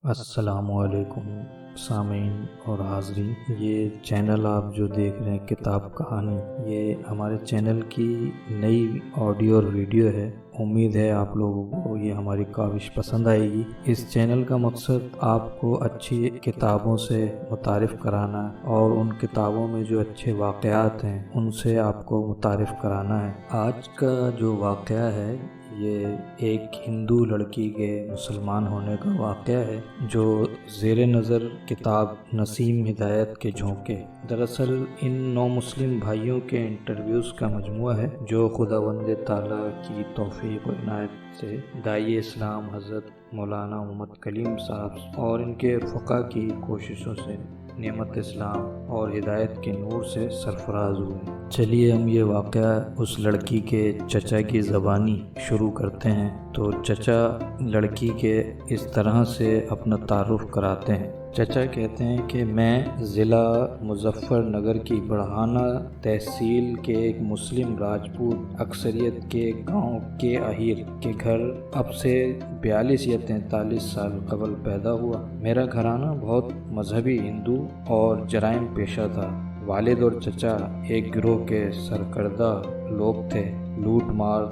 السلام علیکم سامعین اور حاضرین، یہ چینل آپ جو دیکھ رہے ہیں کتاب کہانی، یہ ہمارے چینل کی نئی آڈیو اور ویڈیو ہے۔ امید ہے آپ لوگوں کو یہ ہماری کاوش پسند آئے گی۔ اس چینل کا مقصد آپ کو اچھی کتابوں سے متعارف کرانا اور ان کتابوں میں جو اچھے واقعات ہیں ان سے آپ کو متعارف کرانا ہے۔ آج کا جو واقعہ ہے یہ ایک ہندو لڑکی کے مسلمان ہونے کا واقعہ ہے جو زیر نظر کتاب نسیم ہدایت کے جھونکے۔ دراصل ان 9 مسلم بھائیوں کے انٹرویوز کا مجموعہ ہے جو خداوند تعالیٰ کی توفیق و عنایت سے داعی اسلام حضرت مولانا محمد کلیم صاحب اور ان کے فقہ کی کوششوں سے نعمت اسلام اور ہدایت کے نور سے سرفراز ہوئے۔ چلیے ہم یہ واقعہ اس لڑکی کے چچا کی زبانی شروع کرتے ہیں۔ تو چچا لڑکی کے اس طرح سے اپنا تعارف کراتے ہیں۔ چچا کہتے ہیں کہ میں ضلع مظفر نگر کی بڑھانہ تحصیل کے ایک مسلم راجپوت اکثریت کے گاؤں کے اہیر کے گھر اب سے 42 یا 43 سال قبل پیدا ہوا۔ میرا گھرانہ بہت مذہبی ہندو اور جرائم پیشہ تھا۔ والد اور چچا ایک گروہ کے سرکردہ لوگ تھے۔ لوٹ مار،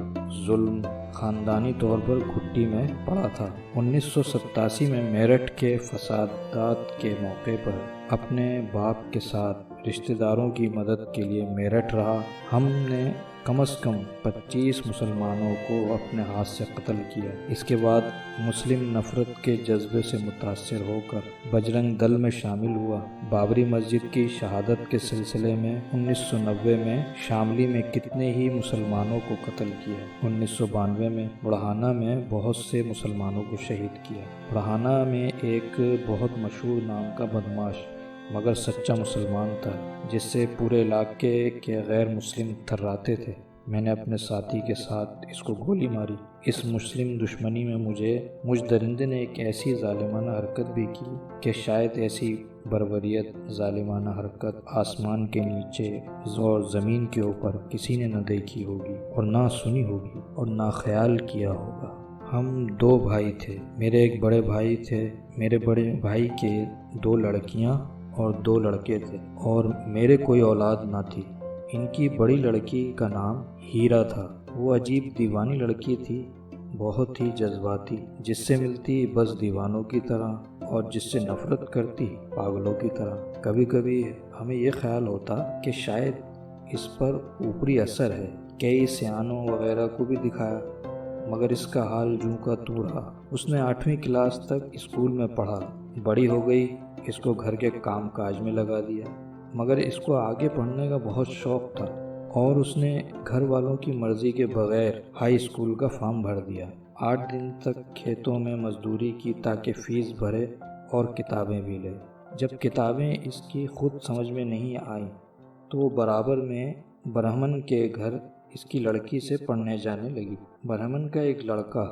ظلم خاندانی طور پر گھٹی میں پڑا تھا۔ 1987 میں میرٹھ کے فسادات کے موقع پر اپنے باپ کے ساتھ رشتہ داروں کی مدد کے لیے میرٹھ رہا۔ ہم نے کم از کم 25 مسلمانوں کو اپنے ہاتھ سے قتل کیا۔ اس کے بعد مسلم نفرت کے جذبے سے متاثر ہو کر بجرنگ دل میں شامل ہوا۔ بابری مسجد کی شہادت کے سلسلے میں 1990 میں شاملی میں کتنے ہی مسلمانوں کو قتل کیا۔ 1992 میں بڑھانہ میں بہت سے مسلمانوں کو شہید کیا۔ بڑھانہ میں ایک بہت مشہور نام کا بدماش مگر سچا مسلمان تھا جس سے پورے علاقے کے غیر مسلم تھراتے تھے۔ میں نے اپنے ساتھی کے ساتھ اس کو گولی ماری۔ اس مسلم دشمنی میں مجھ درندے نے ایک ایسی ظالمانہ حرکت بھی کی کہ شاید ایسی بربریت، ظالمانہ حرکت آسمان کے نیچے اور زمین کے اوپر کسی نے نہ دیکھی ہوگی اور نہ سنی ہوگی اور نہ خیال کیا ہوگا۔ ہم 2 بھائی تھے۔ میرے ایک بڑے بھائی تھے۔ میرے بڑے بھائی کے 2 لڑکیاں اور 2 لڑکے تھے اور میرے کوئی اولاد نہ تھی۔ ان کی بڑی لڑکی کا نام ہیرا تھا۔ وہ عجیب دیوانی لڑکی تھی، بہت ہی جذباتی، جس سے ملتی بس دیوانوں کی طرح اور جس سے نفرت کرتی پاگلوں کی طرح۔ کبھی کبھی ہمیں یہ خیال ہوتا کہ شاید اس پر اوپری اثر ہے۔ کئی سیانوں وغیرہ کو بھی دکھایا مگر اس کا حال جوں کا توں رہا۔ اس نے 8ویں کلاس تک اسکول میں پڑھا، بڑی ہو گئی، اس کو گھر کے کام کاج میں لگا دیا مگر اس کو آگے پڑھنے کا بہت شوق تھا اور اس نے گھر والوں کی مرضی کے بغیر ہائی اسکول کا فارم بھر دیا۔ 8 دن تک کھیتوں میں مزدوری کی تاکہ فیس بھرے اور کتابیں بھی لے۔ جب کتابیں اس کی خود سمجھ میں نہیں آئیں تو وہ برابر میں برہمن کے گھر اس کی لڑکی سے پڑھنے جانے لگی۔ برہمن کا ایک لڑکا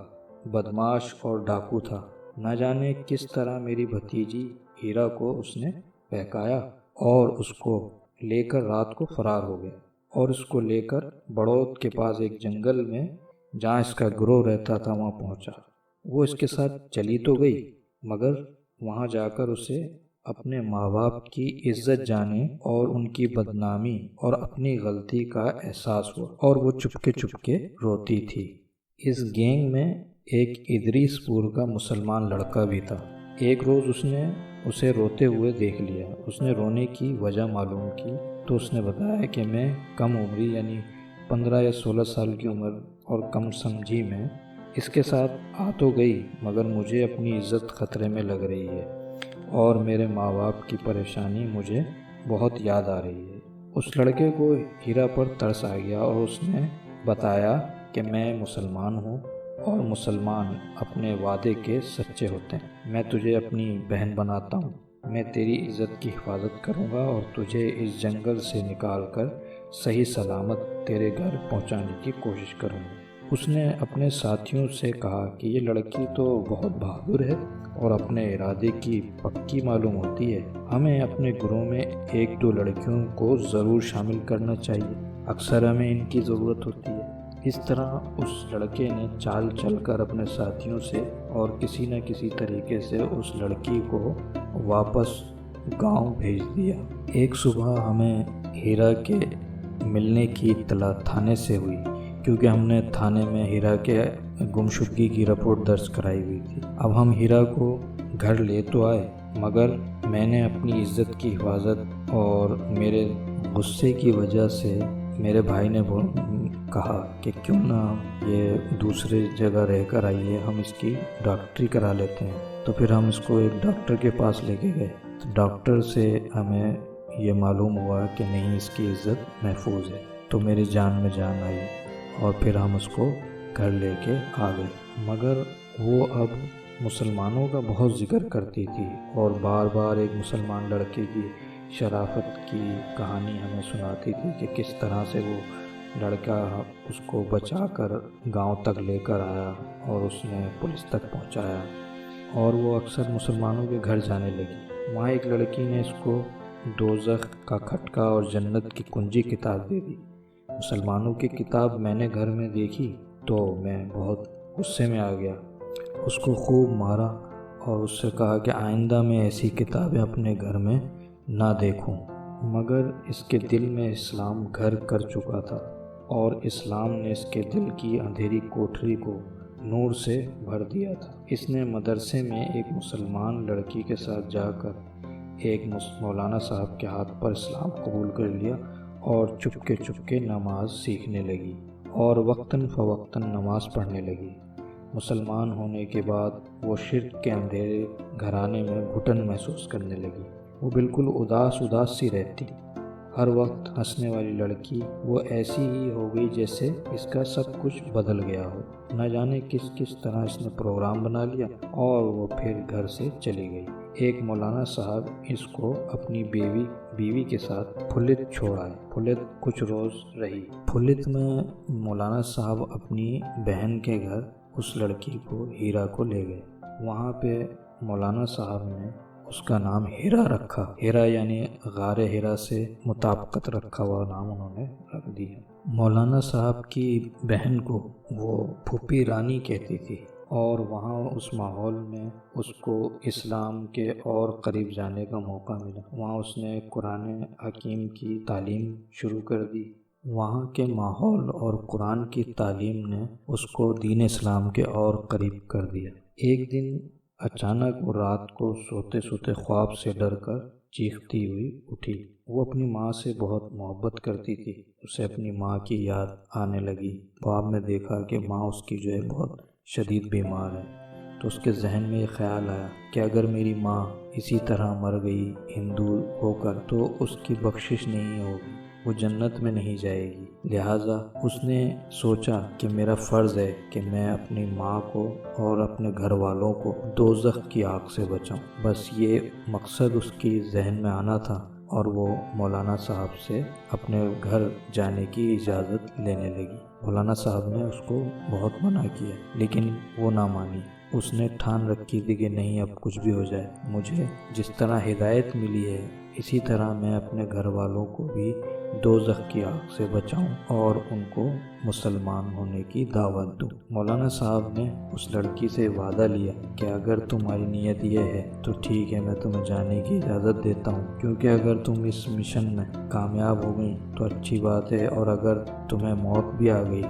بدماش اور ڈاکو تھا۔ نہ جانے کس طرح میری بھتیجی ہیرا کو اس نے بہکایا اور اس کو لے کر رات کو فرار ہو گیا اور اس کو لے کر بڑوت کے پاس ایک جنگل میں جہاں اس کا گروہ رہتا تھا وہاں پہنچا۔ وہ اس کے ساتھ چلی تو گئی مگر وہاں جا کر اسے اپنے ماں باپ کی عزت جانے اور ان کی بدنامی اور اپنی غلطی کا احساس ہوا اور وہ چپکے روتی تھی۔ اس گینگ میں ایک ادریس پور کا مسلمان لڑکا بھی تھا۔ ایک روز اس نے اسے روتے ہوئے دیکھ لیا۔ اس نے رونے کی وجہ معلوم کی تو اس نے بتایا کہ میں کم عمری یعنی 15 یا 16 سال کی عمر اور کم سمجھی میں اس کے ساتھ آ تو گئی مگر مجھے اپنی عزت خطرے میں لگ رہی ہے اور میرے ماں باپ کی پریشانی مجھے بہت یاد آ رہی ہے۔ اس لڑکے کو ہیرا پر ترس آ گیا اور اس نے بتایا کہ میں مسلمان ہوں اور مسلمان اپنے وعدے کے سچے ہوتے ہیں۔ میں تجھے اپنی بہن بناتا ہوں۔ میں تیری عزت کی حفاظت کروں گا اور تجھے اس جنگل سے نکال کر صحیح سلامت تیرے گھر پہنچانے کی کوشش کروں گا۔ اس نے اپنے ساتھیوں سے کہا کہ یہ لڑکی تو بہت بہادر ہے اور اپنے ارادے کی پکی معلوم ہوتی ہے۔ ہمیں اپنے گروہ میں 1-2 لڑکیوں کو ضرور شامل کرنا چاہیے، اکثر ہمیں ان کی ضرورت ہوتی ہے۔ اس طرح اس لڑکے نے چال چل کر اپنے ساتھیوں سے اور کسی نہ کسی طریقے سے اس لڑکی کو واپس گاؤں بھیج دیا۔ ایک صبح ہمیں ہیرا کے ملنے کی اطلاع تھانے سے ہوئی، کیونکہ ہم نے تھانے میں ہیرا کے گمشدگی کی رپورٹ درج کرائی ہوئی تھی۔ اب ہم ہیرا کو گھر لے تو آئے، مگر میں نے اپنی عزت کی حفاظت اور میرے غصے کی وجہ سے میرے بھائی نے کہا کہ کیوں نہ یہ دوسرے جگہ رہ کر آئیے، ہم اس کی ڈاکٹری کرا لیتے ہیں۔ تو پھر ہم اس کو ایک ڈاکٹر کے پاس لے کے گئے۔ تو ڈاکٹر سے ہمیں یہ معلوم ہوا کہ نہیں، اس کی عزت محفوظ ہے۔ تو میری جان میں جان آئی اور پھر ہم اس کو گھر لے کے آ گئے۔ مگر وہ اب مسلمانوں کا بہت ذکر کرتی تھی اور بار بار ایک مسلمان لڑکے کی شرافت کی کہانی ہمیں سناتی تھی کہ کس طرح سے وہ لڑکا اس کو بچا کر گاؤں تک لے کر آیا اور اس نے پولیس تک پہنچایا، اور وہ اکثر مسلمانوں کے گھر جانے لگی۔ وہاں ایک لڑکی نے اس کو دوزخ کا کھٹکا اور جنت کی کنجی کتاب دے دی۔ مسلمانوں کی کتاب میں نے گھر میں دیکھی تو میں بہت غصے میں آ گیا، اس کو خوب مارا اور اس سے کہا کہ آئندہ میں ایسی کتابیں اپنے گھر میں نہ دیکھوں۔ مگر اس کے دل میں اسلام گھر کر چکا تھا اور اسلام نے اس کے دل کی اندھیری کوٹھری کو نور سے بھر دیا تھا۔ اس نے مدرسے میں ایک مسلمان لڑکی کے ساتھ جا کر ایک مولانا صاحب کے ہاتھ پر اسلام قبول کر لیا اور چپکے نماز سیکھنے لگی اور وقتاً فوقتاً نماز پڑھنے لگی۔ مسلمان ہونے کے بعد وہ شرک کے اندھیرے گھرانے میں گھٹن محسوس کرنے لگی۔ وہ بالکل اداس سی رہتی، ہر وقت ہنسنے والی لڑکی وہ ایسی ہی ہو گئی جیسے اس کا سب کچھ بدل گیا ہو۔ نہ جانے کس طرح اس نے پروگرام بنا لیا اور وہ پھر گھر سے چلی گئی۔ ایک مولانا صاحب اس کو اپنی بیوی کے ساتھ پھلت چھوڑ آئے۔ پھلت کچھ روز رہی۔ پھلت میں مولانا صاحب اپنی بہن کے گھر اس لڑکی کو ہیرا کو لے گئے۔ وہاں پہ مولانا صاحب نے اس کا نام ہیرا رکھا۔ ہیرا یعنی غار ہیرا سے مطابقت رکھا ہوا نام انہوں نے رکھ دیا۔ مولانا صاحب کی بہن کو وہ پھوپھی رانی کہتی تھی، اور وہاں اس ماحول میں اس کو اسلام کے اور قریب جانے کا موقع ملا۔ وہاں اس نے قرآن حکیم کی تعلیم شروع کر دی۔ وہاں کے ماحول اور قرآن کی تعلیم نے اس کو دین اسلام کے اور قریب کر دیا۔ ایک دن اچانک وہ رات کو سوتے خواب سے ڈر کر چیختی ہوئی اٹھی۔ وہ اپنی ماں سے بہت محبت کرتی تھی، اسے اپنی ماں کی یاد آنے لگی۔ خواب میں دیکھا کہ ماں اس کی جو ہے بہت شدید بیمار ہے، تو اس کے ذہن میں یہ خیال آیا کہ اگر میری ماں اسی طرح مر گئی ہندو ہو کر تو اس کی بخشش نہیں ہوگی، وہ جنت میں نہیں جائے گی۔ لہٰذا اس نے سوچا کہ میرا فرض ہے کہ میں اپنی ماں کو اور اپنے گھر والوں کو دوزخ کی آگ سے بچاؤں۔ بس یہ مقصد اس کی ذہن میں آنا تھا، اور وہ مولانا صاحب سے اپنے گھر جانے کی اجازت لینے لگی۔ مولانا صاحب نے اس کو بہت منع کیا، لیکن وہ نہ مانی۔ اس نے ٹھان رکھی تھی کہ نہیں، اب کچھ بھی ہو جائے، مجھے جس طرح ہدایت ملی ہے اسی طرح میں اپنے گھر والوں کو بھی دوزخ کی آگ سے بچاؤں اور ان کو مسلمان ہونے کی دعوت دوں۔ مولانا صاحب نے اس لڑکی سے وعدہ لیا کہ اگر تمہاری نیت یہ ہے تو ٹھیک ہے، میں تمہیں جانے کی اجازت دیتا ہوں، کیونکہ اگر تم اس مشن میں کامیاب ہو گئی تو اچھی بات ہے، اور اگر تمہیں موت بھی آ گئی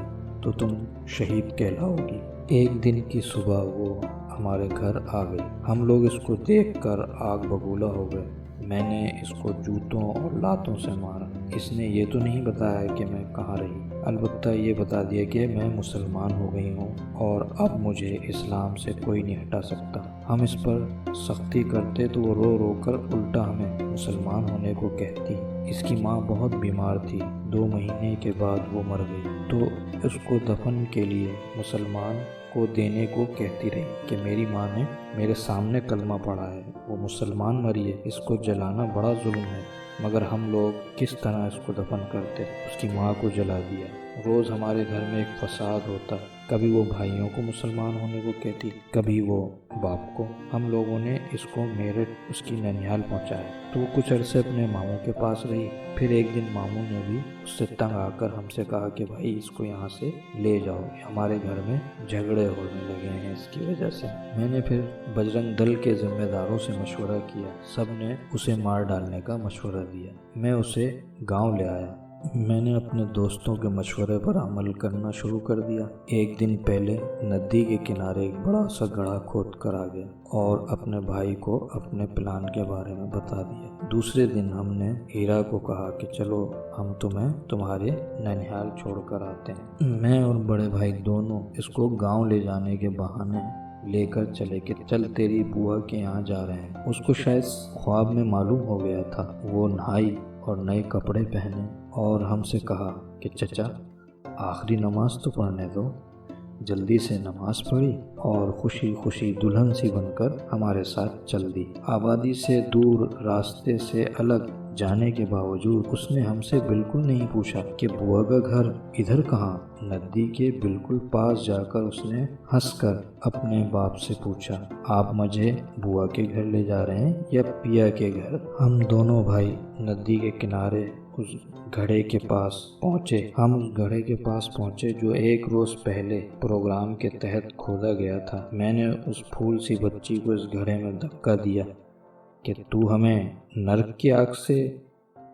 تو تم شہید کہلاؤ گی۔ ایک دن کی صبح وہ ہمارے گھر آ گئی۔ ہم لوگ اس کو دیکھ کر آگ بگولا ہو گئے۔ میں نے اس کو جوتوں اور لاتوں سے مارا۔ اس نے یہ تو نہیں بتایا کہ میں کہاں رہی، البتہ یہ بتا دیا کہ میں مسلمان ہو گئی ہوں اور اب مجھے اسلام سے کوئی نہیں ہٹا سکتا۔ ہم اس پر سختی کرتے تو وہ رو رو کر الٹا ہمیں مسلمان ہونے کو کہتی۔ اس کی ماں بہت بیمار تھی، 2 مہینے کے بعد وہ مر گئی، تو اس کو دفن کے لیے مسلمان کو دینے کو کہتی رہی کہ میری ماں نے میرے سامنے کلمہ پڑھا ہے، وہ مسلمان مری ہے، اس کو جلانا بڑا ظلم ہے۔ مگر ہم لوگ کس طرح اس کو دفن کرتے، اس کی ماں کو جلا دیا۔ روز ہمارے گھر میں ایک فساد ہوتا، کبھی وہ بھائیوں کو مسلمان ہونے کو کہتی، کبھی وہ باپ کو۔ ہم لوگوں نے اس کو میرٹھ اس کی ننیال پہنچایا تو وہ کچھ عرصے اپنے ماموں کے پاس رہی۔ پھر ایک دن ماموں نے بھی اس سے تنگ آ کر ہم سے کہا کہ بھائی اس کو یہاں سے لے جاؤ، ہمارے گھر میں جھگڑے ہونے لگے ہیں اس کی وجہ سے۔ میں نے پھر بجرنگ دل کے ذمہ داروں سے مشورہ کیا، سب نے اسے مار ڈالنے کا مشورہ دیا۔ میں اسے گاؤں لے آیا۔ میں نے اپنے دوستوں کے مشورے پر عمل کرنا شروع کر دیا۔ ایک دن پہلے ندی کے کنارے ایک بڑا سا گڑھا کھود کر آ گیا اور اپنے بھائی کو اپنے پلان کے بارے میں بتا دیا۔ دوسرے دن ہم نے ہیرا کو کہا کہ چلو ہم تمہیں تمہارے ننیال چھوڑ کر آتے ہیں۔ میں اور بڑے بھائی دونوں اس کو گاؤں لے جانے کے بہانے لے کر چلے کہ چل تیری بوا کے یہاں جا رہے ہیں۔ اس کو شاید خواب میں معلوم ہو گیا تھا۔ وہ نہائی اور نئے کپڑے پہنے اور ہم سے کہا کہ چچا آخری نماز تو پڑھنے دو۔ جلدی سے نماز پڑھی اور خوشی خوشی دلہن سی بن کر ہمارے ساتھ چل دی۔ آبادی سے دور راستے سے الگ جانے کے باوجود اس نے ہم سے بالکل نہیں پوچھا کہ بوا کا گھر ادھر کہاں۔ ندی کے بالکل پاس جا کر اس نے ہنس کر اپنے باپ سے پوچھا، آپ مجھے بوا کے گھر لے جا رہے ہیں یا پیا کے گھر؟ ہم دونوں بھائی ندی کے کنارے اس گڑھے کے پاس پہنچے۔ ہم اس گڑھے کے پاس پہنچے جو ایک روز پہلے پروگرام کے تحت کھودا گیا تھا۔ میں نے اس پھول سی بچی کو اس گڑھے میں دھکا دیا کہ تو ہمیں نرک کی آگ سے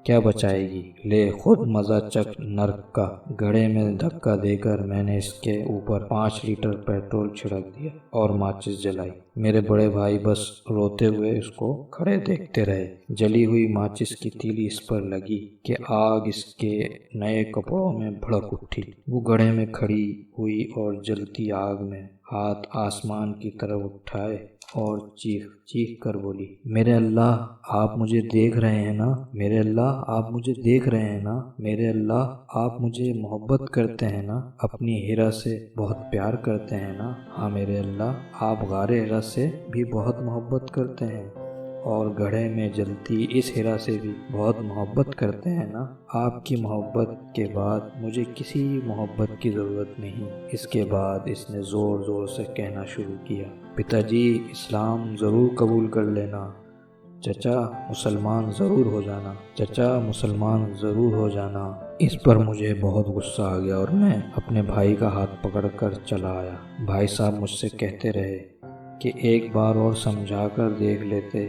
کیا بچائے گی، لے خود مزہ چکھ نرک کا۔ گڑھے میں دھکا دے کر میں نے اس کے اوپر 5 لیٹر پیٹرول چھڑک دیا اور ماچس جلائی۔ میرے بڑے بھائی بس روتے ہوئے اس کو کھڑے دیکھتے رہے۔ جلی ہوئی ماچس کی تیلی اس پر لگی کہ آگ اس کے نئے کپڑوں میں بھڑک اٹھی۔ وہ گڑھے میں کھڑی ہوئی اور جلتی آگ میں ہاتھ آسمان کی طرف اٹھائے اور چیخ کر بولی، میرے اللہ آپ مجھے دیکھ رہے ہیں نا، میرے اللہ آپ مجھے دیکھ رہے ہیں نا، میرے اللہ آپ مجھے محبت کرتے ہیں نا، اپنی ہیرا سے بہت پیار کرتے ہیں نا، ہاں میرے اللہ آپ غار ہیرا سے بھی بہت محبت کرتے ہیں اور گڑھے میں جلتی اس ہیرا سے بھی بہت محبت کرتے ہیں نا۔ آپ کی محبت کے بعد مجھے کسی محبت کی ضرورت نہیں۔ اس کے بعد اس نے زور زور سے کہنا شروع کیا، پتا جی اسلام ضرور قبول کر لینا، چچا مسلمان ضرور ہو جانا، چچا مسلمان ضرور ہو جانا۔ اس پر مجھے بہت غصہ آ گیا اور میں اپنے بھائی کا ہاتھ پکڑ کر چلا آیا۔ بھائی صاحب مجھ سے کہتے رہے کہ ایک بار اور سمجھا کر دیکھ لیتے،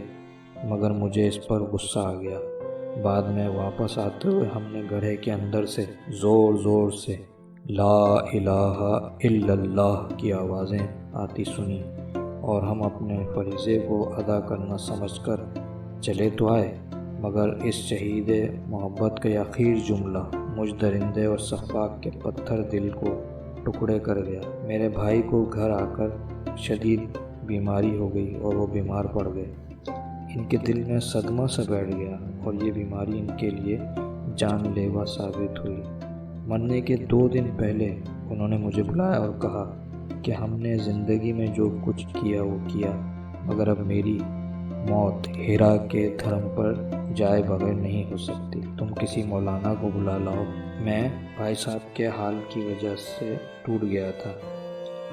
مگر مجھے اس پر غصہ آ گیا۔ بعد میں واپس آتے ہوئے ہم نے گڑھے کے اندر سے زور زور سے لا الہ الا اللہ کی آوازیں آتی سنی اور ہم اپنے فریضے کو ادا کرنا سمجھ کر چلے تو آئے، مگر اس شہید محبت کا اخیر جملہ مجھ درندے اور سفاک کے پتھر دل کو ٹکڑے کر گیا۔ میرے بھائی کو گھر آ کر شدید بیماری ہو گئی اور وہ بیمار پڑ گئے۔ ان کے دل میں صدمہ سا بیٹھ گیا اور یہ بیماری ان کے لیے جان لیوا ثابت ہوئی۔ مرنے کے 2 دن پہلے انہوں نے مجھے بلایا اور کہا کہ ہم نے زندگی میں جو کچھ کیا وہ کیا، مگر اب میری موت ہیرا کے دھرم پر جائے بغیر نہیں ہو سکتی، تم کسی مولانا کو بلا لاؤ۔ میں بھائی صاحب کے حال کی وجہ سے ٹوٹ گیا تھا۔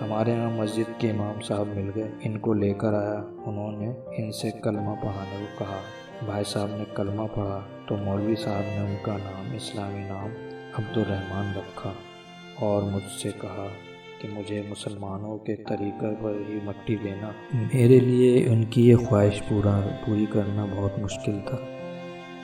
ہمارے یہاں مسجد کے امام صاحب مل گئے، ان کو لے کر آیا۔ انہوں نے ان سے کلمہ پڑھانے کو کہا۔ بھائی صاحب نے کلمہ پڑھا تو مولوی صاحب نے ان کا نام اسلامی نام عبدالرحمن رکھا اور مجھ سے کہا کہ مجھے مسلمانوں کے طریقے پر ہی مٹی دینا۔ میرے لیے ان کی یہ خواہش پوری کرنا بہت مشکل تھا،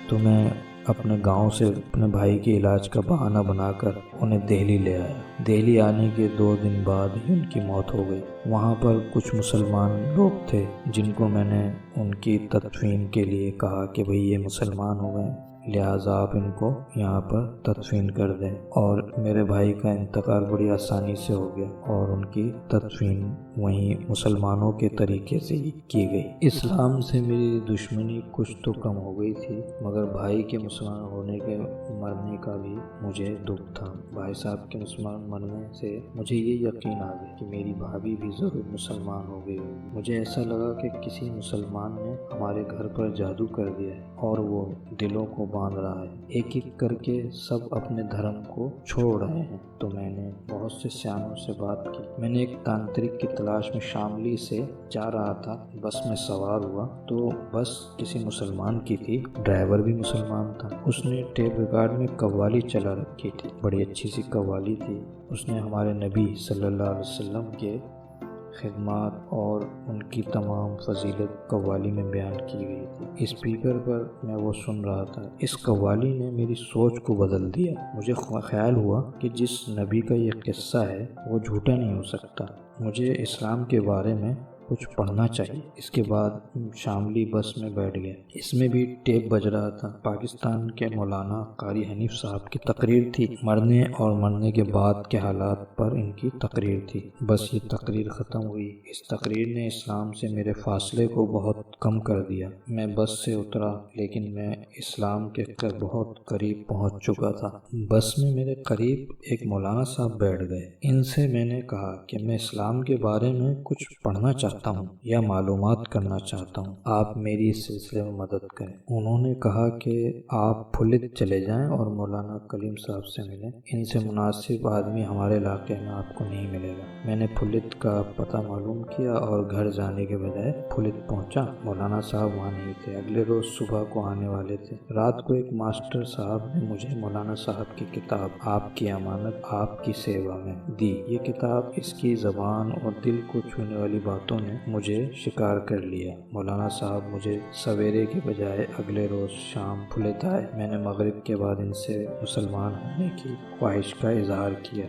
تو میں اپنے گاؤں سے اپنے بھائی کے علاج کا بہانہ بنا کر انہیں دہلی لے آیا۔ دہلی آنے کے 2 دن بعد ہی ان کی موت ہو گئی۔ وہاں پر کچھ مسلمان لوگ تھے جن کو میں نے ان کی تدفین کے لیے کہا کہ بھئی یہ مسلمان ہو گئے، لہٰذا آپ ان کو یہاں پر تدفین کر دیں، اور میرے بھائی کا انتقال بڑی آسانی سے ہو گیا اور ان کی تدفین وہیں مسلمانوں کے طریقے سے ہی کی گئی۔ اسلام سے میری دشمنی کچھ تو کم ہو گئی تھی، مگر بھائی کے مسلمان ہونے کے مرنے کا بھی مجھے دکھ تھا۔ بھائی صاحب کے مسلمان مرنے سے مجھے یہ یقین آ گیا کہ میری بھابھی بھی ضرور مسلمان ہو گئی ہوگی۔ مجھے ایسا لگا کہ کسی مسلمان نے ہمارے گھر پر جادو کر دیا ہے اور وہ دلوں کو باندھ رہا ہے، ایک ایک کر کے سب اپنے دھرم کو چھوڑ رہے ہیں۔ تو میں نے بہت سے سیانوں سے بات کی۔ میں نے ایک تانترک کی تلاش میں شاملی سے جا رہا تھا، بس میں سوار ہوا تو بس کسی مسلمان کی تھی، ڈرائیور بھی مسلمان تھا۔ اس نے ٹیپ ریکارڈ میں قوالی چلا رکھی تھی، بڑی اچھی سی قوالی تھی۔ اس نے ہمارے نبی صلی اللہ علیہ وسلم کے خدمات اور ان کی تمام فضیلت قوالی میں بیان کی گئی تھی۔ اسپیکر پر میں وہ سن رہا تھا۔ اس قوالی نے میری سوچ کو بدل دیا۔ مجھے خیال ہوا کہ جس نبی کا یہ قصہ ہے وہ جھوٹا نہیں ہو سکتا۔ مجھے اسلام کے بارے میں کچھ پڑھنا چاہیے۔ اس کے بعد شاملی بس میں بیٹھ گیا۔ اس میں بھی ٹیپ بج رہا تھا۔ پاکستان کے مولانا قاری حنیف صاحب کی تقریر تھی، مرنے اور مرنے کے بعد کے حالات پر ان کی تقریر تھی۔ بس یہ تقریر ختم ہوئی۔ اس تقریر نے اسلام سے میرے فاصلے کو بہت کم کر دیا۔ میں بس سے اترا لیکن میں اسلام کے بہت قریب پہنچ چکا تھا۔ بس میں میرے قریب ایک مولانا صاحب بیٹھ گئے۔ ان سے میں نے کہا کہ میں اسلام کے بارے میں کچھ پڑھنا چاہتا ہوں یا معلومات کرنا چاہتا ہوں، آپ میری اس سلسلے میں مدد کریں۔ انہوں نے کہا کہ آپ پھلت چلے جائیں اور مولانا کلیم صاحب سے ملیں، ان سے مناسب آدمی ہمارے علاقے میں آپ کو نہیں ملے گا۔ میں نے پھلت کا پتہ معلوم کیا اور گھر جانے کے بجائے پھلت پہنچا۔ مولانا صاحب وہاں نہیں تھے، اگلے روز صبح کو آنے والے تھے۔ رات کو ایک ماسٹر صاحب نے مجھے مولانا صاحب کی کتاب آپ کی امانت آپ کی سیوا میں دی۔ یہ کتاب، اس کی زبان اور دل کو چھونے والی باتوں نے مجھے شکار کر لیا۔ مولانا صاحب مجھے سویرے کے بجائے اگلے روز شام پھلت آئے۔ میں نے مغرب کے بعد ان سے مسلمان ہونے کی خواہش کا اظہار کیا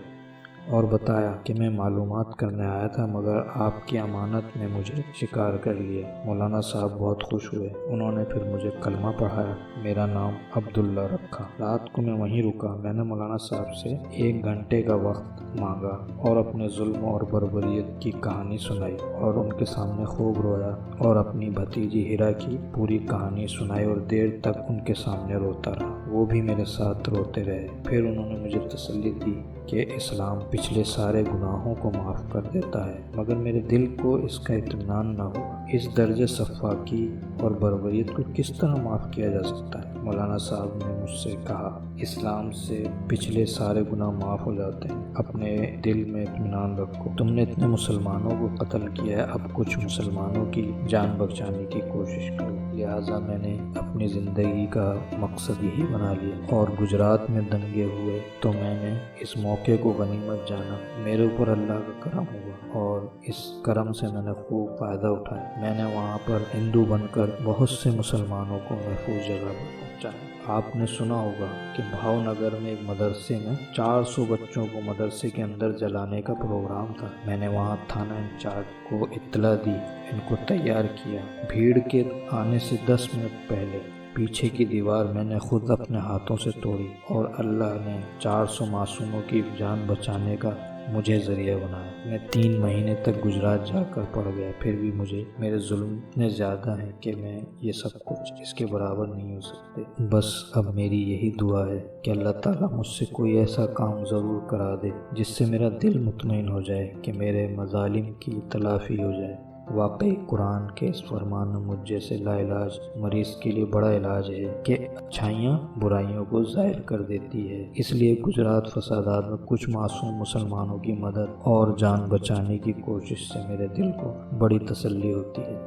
اور بتایا کہ میں معلومات کرنے آیا تھا مگر آپ کی امانت نے مجھے شکار کر لیا۔ مولانا صاحب بہت خوش ہوئے۔ انہوں نے پھر مجھے کلمہ پڑھایا، میرا نام عبداللہ رکھا۔ رات کو میں وہیں رکا۔ میں نے مولانا صاحب سے 1 گھنٹے کا وقت مانگا اور اپنے ظلم اور بربریت کی کہانی سنائی اور ان کے سامنے خوب رویا اور اپنی بھتیجی ہیرا کی پوری کہانی سنائی اور دیر تک ان کے سامنے روتا رہا۔ وہ بھی میرے ساتھ روتے رہے۔ پھر انہوں نے مجھے تسلی دی کہ اسلام پچھلے سارے گناہوں کو معاف کر دیتا ہے، مگر میرے دل کو اس کا اطمینان نہ ہوا۔ اس درجے سفاکی اور بربریت کو کس طرح معاف کیا جا سکتا ہے؟ مولانا صاحب نے مجھ سے کہا، اسلام سے پچھلے سارے گناہ معاف ہو جاتے ہیں، اپنے دل میں اطمینان رکھو۔ تم نے اتنے مسلمانوں کو قتل کیا ہے، اب کچھ مسلمانوں کی جان بچانے کی کوشش کرو۔ لہٰذا میں نے اپنی زندگی کا مقصد یہی بنا لیا اور گجرات میں دنگے ہوئے تو میں نے اس موقع کو غنیمت جانا۔ میرے اوپر اللہ کا کرم ہوا اور اس کرم سے میں نے خوب فائدہ اٹھایا۔ میں نے وہاں پر ہندو بن کر بہت سے مسلمانوں کو محفوظ جگہ پر پہنچایا۔ آپ نے سنا ہوگا کہ بھاؤ نگر میں ایک مدرسے میں 400 بچوں کو مدرسے کے اندر جلانے کا پروگرام تھا۔ میں نے وہاں تھانہ انچارج کو اطلاع دی، ان کو تیار کیا۔ بھیڑ کے آنے سے 10 منٹ پہلے پیچھے کی دیوار میں نے خود اپنے ہاتھوں سے توڑی اور اللہ نے 400 معصوموں کی جان بچانے کا مجھے ذریعہ بنایا۔ میں 3 مہینے تک گجرات جا کر پڑ گیا، پھر بھی مجھے میرے ظلم اتنے زیادہ ہیں کہ میں یہ سب کچھ اس کے برابر نہیں ہو سکتے۔ بس اب میری یہی دعا ہے کہ اللہ تعالیٰ مجھ سے کوئی ایسا کام ضرور کرا دے جس سے میرا دل مطمئن ہو جائے کہ میرے مظالم کی تلافی ہو جائے۔ واقعی قرآن کے اس فرمان میں مجھ جیسے لا علاج مریض کے لیے بڑا علاج ہے کہ اچھائیاں برائیوں کو ظاہر کر دیتی ہے۔ اس لیے گجرات فسادات میں کچھ معصوم مسلمانوں کی مدد اور جان بچانے کی کوشش سے میرے دل کو بڑی تسلی ہوتی ہے۔